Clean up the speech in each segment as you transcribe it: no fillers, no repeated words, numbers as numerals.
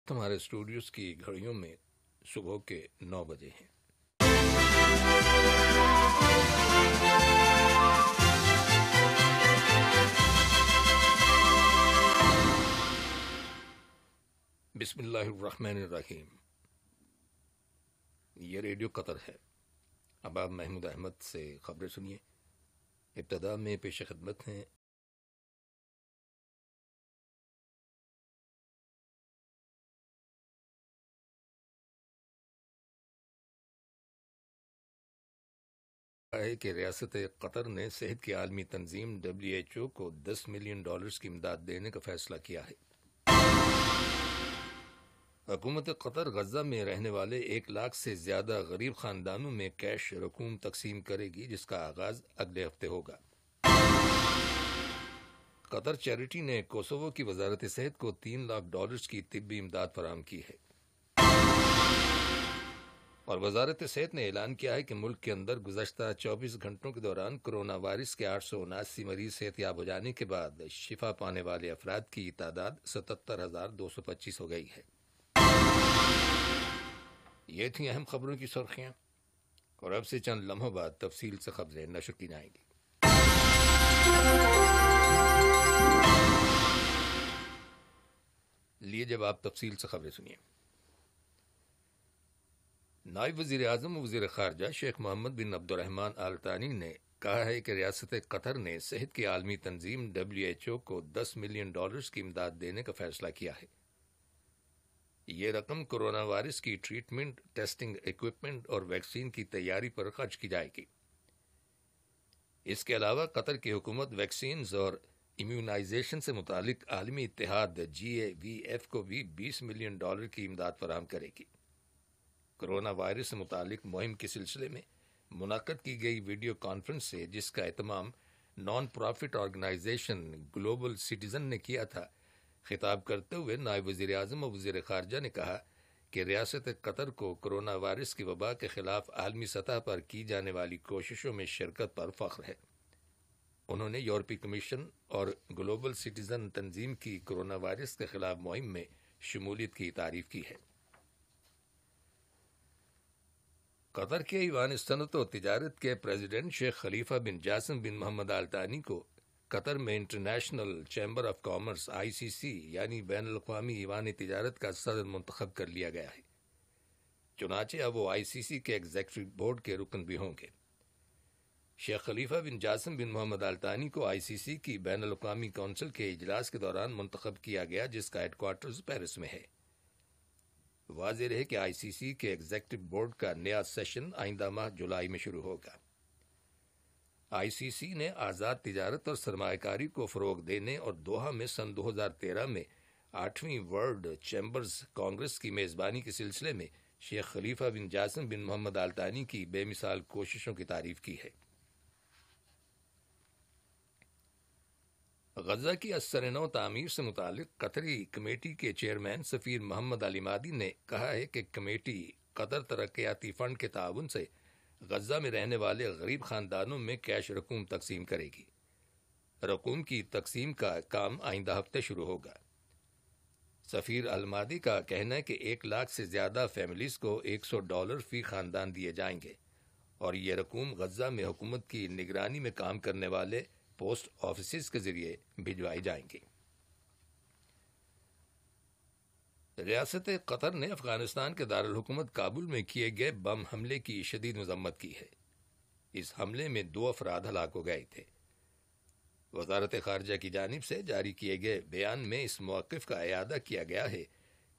ہمارے اسٹوڈیوز کی گھڑیوں میں صبح کے 9 بجے ہیں۔ بسم اللہ الرحمن الرحیم۔ یہ ریڈیو قطر ہے۔ اب آپ محمود احمد سے خبریں سنیے۔ ابتدا میں پیش خدمت ہیں کہ ریاست قطر نے صحت کی عالمی تنظیم WHO کو $10 ملین کی امداد دینے کا فیصلہ کیا ہے۔ حکومت قطر غزہ میں رہنے والے 1 لاکھ سے زیادہ غریب خاندانوں میں کیش رقوم تقسیم کرے گی، جس کا آغاز اگلے ہفتے ہوگا۔ قطر چیریٹی نے کوسوو کی وزارت صحت کو $3 لاکھ کی طبی امداد فراہم کی ہے، اور وزارت صحت نے اعلان کیا ہے کہ ملک کے اندر گزشتہ 24 گھنٹوں کے دوران کرونا وائرس کے 879 مریض صحت یاب ہو جانے کے بعد شفا پانے والے افراد کی تعداد 77,225 ہو گئی ہے۔ یہ تھیں اہم خبروں کی سرخیاں، اور اب سے چند لمحوں بعد تفصیل سے خبریں نشر کی جائیں گی۔ لیے جب آپ تفصیل سے خبریں سنیے۔ نائب وزیر اعظم و وزیر خارجہ شیخ محمد بن عبد الرحمن آل ثانی نے کہا ہے کہ ریاست قطر نے صحت کی عالمی تنظیم WHO کو $10 ملین کی امداد دینے کا فیصلہ کیا ہے۔ یہ رقم کرونا وائرس کی ٹریٹمنٹ، ٹیسٹنگ ایکوپمنٹ اور ویکسین کی تیاری پر خرچ کی جائے گی۔ اس کے علاوہ قطر کی حکومت ویکسینز اور امیونائزیشن سے متعلق عالمی اتحاد GAVF کو بھی $20 ملین کی امداد فراہم کرے گی۔ کرونا وائرس سے متعلق مہم کے سلسلے میں منعقد کی گئی ویڈیو کانفرنس سے، جس کا اہتمام non profit organisation Global Citizen نے کیا تھا، خطاب کرتے ہوئے نائب وزیر اعظم و وزیر خارجہ نے کہا کہ ریاست قطر کو کرونا وائرس کی وبا کے خلاف عالمی سطح پر کی جانے والی کوششوں میں شرکت پر فخر ہے۔ انہوں نے یورپی کمیشن اور گلوبل سٹیزن تنظیم کی کرونا وائرس کے خلاف مہم میں شمولیت کی تعریف کی ہے۔ قطر کے ایوان صنعت و تجارت کے پریزیڈنٹ شیخ خلیفہ بن جاسم بن محمد آل ثانی کو قطر میں international chamber of commerce ICC یعنی بین الاقوامی ایوان تجارت کا صدر منتخب کر لیا گیا ہے۔ چنانچہ اب وہ ICC کے ایگزیکٹو بورڈ کے رکن بھی ہوں گے۔ شیخ خلیفہ بن جاسم بن محمد آل ثانی کو ICC کی بین الاقوامی کونسل کے اجلاس کے دوران منتخب کیا گیا، جس کا ہیڈ کوارٹرز پیرس میں ہے۔ واضح رہے کہ ICC کے ایگزیکٹو بورڈ کا نیا سیشن آئندہ ماہ جولائی میں شروع ہوگا۔ ICC نے آزاد تجارت اور سرمایہ کاری کو فروغ دینے اور دوحہ میں سن 2013 میں 8ویں ورلڈ چیمبرز کانگریس کی میزبانی کے سلسلے میں شیخ خلیفہ بن جاسم بن محمد آل ثانی کی بے مثال کوششوں کی تعریف کی ہے۔ غزہ کی اثر نو تعمیر سے متعلق قطری کمیٹی کے چیئرمین سفیر محمد علی مادی نے کہا ہے کہ کمیٹی قطر ترقیاتی فنڈ کے تعاون سے غزہ میں رہنے والے غریب خاندانوں میں کیش رقوم تقسیم کرے گی۔ رقوم کی تقسیم کا کام آئندہ ہفتے شروع ہوگا۔ سفیر المادی کا کہنا ہے کہ 1 لاکھ سے زیادہ فیملیز کو $100 فی خاندان دیے جائیں گے، اور یہ رقوم غزہ میں حکومت کی نگرانی میں کام کرنے والے پوسٹ آفیسز کے ذریعے بھجوائی جائیں گی۔ ریاست قطر نے افغانستان کے دارالحکومت کابل میں کیے گئے بم حملے کی شدید مذمت کی ہے۔ اس حملے میں 2 افراد ہلاک ہو گئے تھے۔ وزارت خارجہ کی جانب سے جاری کیے گئے بیان میں اس موقف کا اعادہ کیا گیا ہے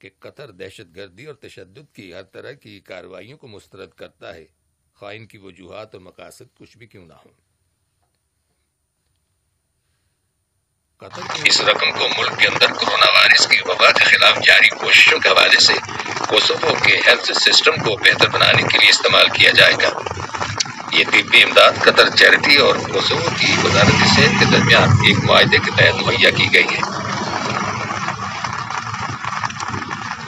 کہ قطر دہشت گردی اور تشدد کی ہر طرح کی کارروائیوں کو مسترد کرتا ہے، خواہ ان کی وجوہات اور مقاصد کچھ بھی کیوں نہ ہوں۔ اس رقم کو ملک کے اندر کرونا وائرس کی وبا کے خلاف جاری کوششوں کے حوالے سے کوسوو کے ہیلتھ سسٹم کو بہتر بنانے کے لیے استعمال کیا جائے گا۔ یہ طبی امداد قطر چیریٹی اور کوسوو کی وزارت صحت کے درمیان ایک معاہدے کے تحت مہیا کی گئی ہے۔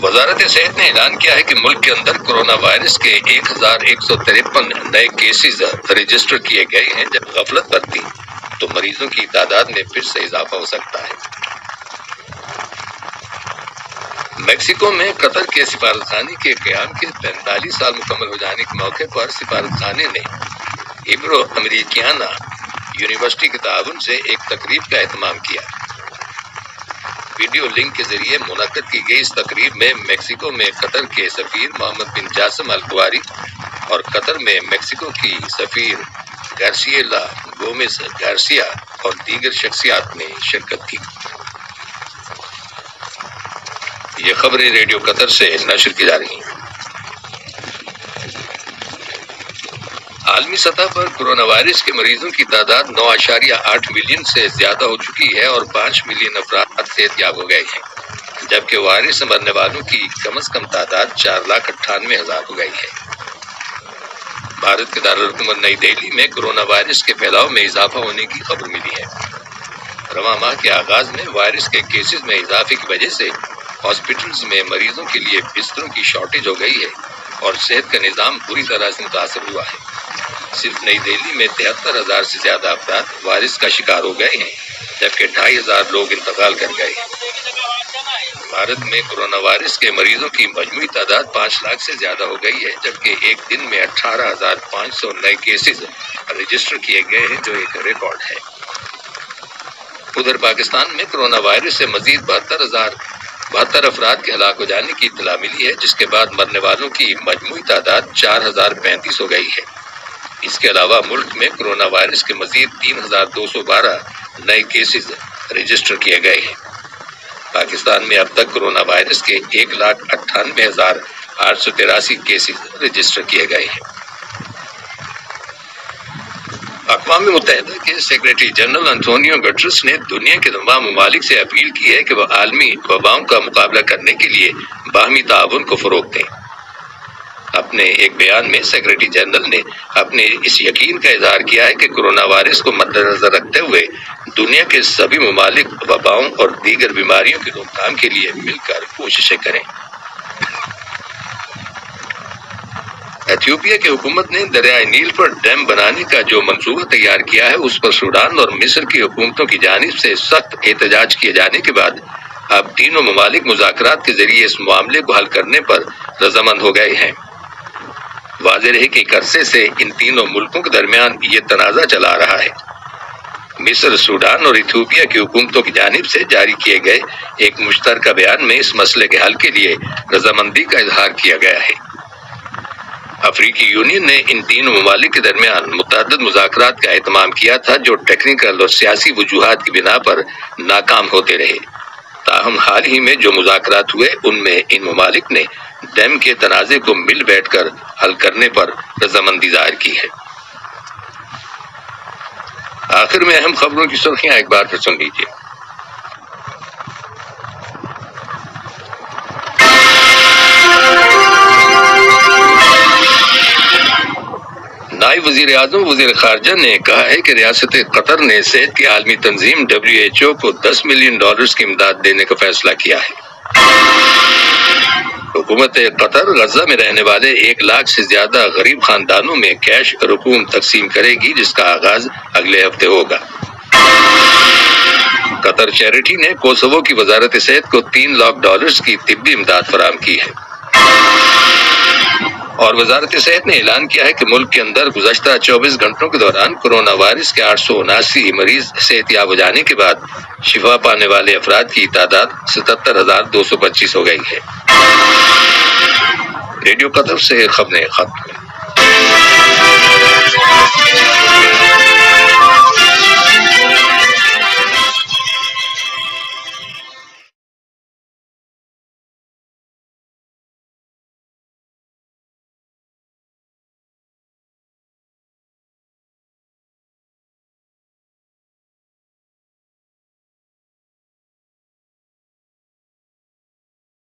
وزارت صحت نے اعلان کیا ہے کہ ملک کے اندر کرونا وائرس کے 1153 نئے کیسز رجسٹر کیے گئے ہیں، جب غفلت برتی تو مریضوں کی تعداد میں پھر سے اضافہ ہو سکتا ہے۔ میکسیکو میں قطر کے سفارتخانے کے قیام کے 45 سال مکمل ہو جانے کے موقع پر سفارتخانے نے ایبرو امریکیانا یونیورسٹی کے تعاون سے ایک تقریب کا اہتمام کیا۔ ویڈیو لنک کے ذریعے منعقد کی گئی اس تقریب میں میکسیکو میں قطر کے سفیر محمد بن جاسم القواری اور قطر میں میکسیکو کی سفیر گارسیلا گومیز گارسیا اور دیگر شخصیات نے شرکت کی۔ یہ خبریں ریڈیو قطر سے نشر کی جا رہی ہیں۔ عالمی سطح پر کرونا وائرس کے مریضوں کی تعداد 9.8 ملین سے زیادہ ہو چکی ہے اور 5 ملین افراد صحت یاب ہو گئے ہیں، جبکہ وائرس سے مرنے والوں کی کم از کم تعداد 4,98,000 ہو گئی ہے۔ بھارت کے دارالحکومت نئی دہلی میں کرونا وائرس کے پھیلاؤ میں اضافہ ہونے کی خبر ملی ہے۔ رواں ماہ کے آغاز میں وائرس کے کیسز میں اضافے کی وجہ سے ہاسپٹلز میں مریضوں کے لیے بستروں کی شارٹیج ہو گئی ہے اور صحت کا نظام بری طرح سے متاثر ہوا ہے۔ صرف نئی دہلی میں 73,000 سے زیادہ افراد وائرس کا شکار ہو گئے ہیں، جبکہ 2,500 لوگ انتقال کر گئے ہیں۔ بھارت میں کرونا وائرس کے مریضوں کی مجموعی تعداد 5 لاکھ سے زیادہ ہو گئی ہے، جبکہ ایک دن میں 18,500 نئے کیسز رجسٹر کیے گئے ہیں، جو ایک ریکارڈ ہے۔ ادھر پاکستان میں کرونا وائرس سے مزید 72 افراد کے ہلاک ہو جانے کی اطلاع ملی ہے، جس کے بعد مرنے والوں کی مجموعی تعداد 4,035 ہو گئی ہے۔ اس کے علاوہ ملک میں کرونا وائرس کے مزید 3,212 نئے کیسز رجسٹر کیے گئے ہیں۔ پاکستان میں اب تک کرونا وائرس کے 1,98,883 کیسز رجسٹر کیے گئے ہیں۔ اقوام متحدہ کے سیکریٹری جنرل انٹونیو گٹرس نے دنیا کے تمام ممالک سے اپیل کی ہے کہ وہ عالمی وباؤں کا مقابلہ کرنے کے لیے باہمی تعاون کو فروغ دیں۔ اپنے ایک بیان میں سیکریٹری جنرل نے اپنے اس یقین کا اظہار کیا ہے کہ کرونا وائرس کو مد نظر رکھتے ہوئے دنیا کے سبھی ممالک وباؤں اور دیگر بیماریوں کی روک تھام کے لیے مل کر کوششیں کریں۔ ایتھیوپیا کی حکومت نے دریائے نیل پر ڈیم بنانے کا جو منصوبہ تیار کیا ہے، اس پر سوڈان اور مصر کی حکومتوں کی جانب سے سخت احتجاج کیے جانے کے بعد اب تینوں ممالک مذاکرات کے ذریعے اس معاملے کو حل کرنے پر رضامند ہو گئے ہیں۔ واضح رہے کہ ایک عرصے سے ان تینوں ملکوں کے درمیان یہ تنازع چلا رہا ہے۔ مصر، سوڈان اور ایتھیوپیا کی حکومتوں کی جانب سے جاری کیے گئے ایک مشترکہ بیان میں اس مسئلے کے حل کے لیے رضامندی کا اظہار کیا گیا ہے۔ افریقی یونین نے ان تینوں ممالک کے درمیان متعدد مذاکرات کا اہتمام کیا تھا، جو ٹیکنیکل اور سیاسی وجوہات کی بنا پر ناکام ہوتے رہے۔ تاہم حال ہی میں جو مذاکرات ہوئے، ان میں ان ممالک نے ڈیم کے تنازع کو مل بیٹھ کر حل کرنے پر رضامندی ظاہر کی ہے۔ آخر میں اہم خبروں کی سرخیاں ایک بار پھر سن لیجیے۔ نائب وزیر اعظم وزیر خارجہ نے کہا ہے کہ ریاست قطر نے صحت کی عالمی تنظیم WHO کو $10 ملین کی امداد دینے کا فیصلہ کیا ہے۔ حکومت قطر غزہ میں رہنے والے 1 لاکھ سے زیادہ غریب خاندانوں میں کیش رقوم تقسیم کرے گی، جس کا آغاز اگلے ہفتے ہوگا۔ قطر چیریٹی نے کوسوو کی وزارت صحت کو $3 لاکھ کی طبی امداد فراہم کی ہے، اور وزارت صحت نے اعلان کیا ہے کہ ملک کے اندر گزشتہ 24 گھنٹوں کے دوران کرونا وائرس کے 879 مریض صحت یاب ہو جانے کے بعد شفا پانے والے افراد کی تعداد 77,225 ہو گئی ہے۔ ریڈیو قطر سے خبریں ختم۔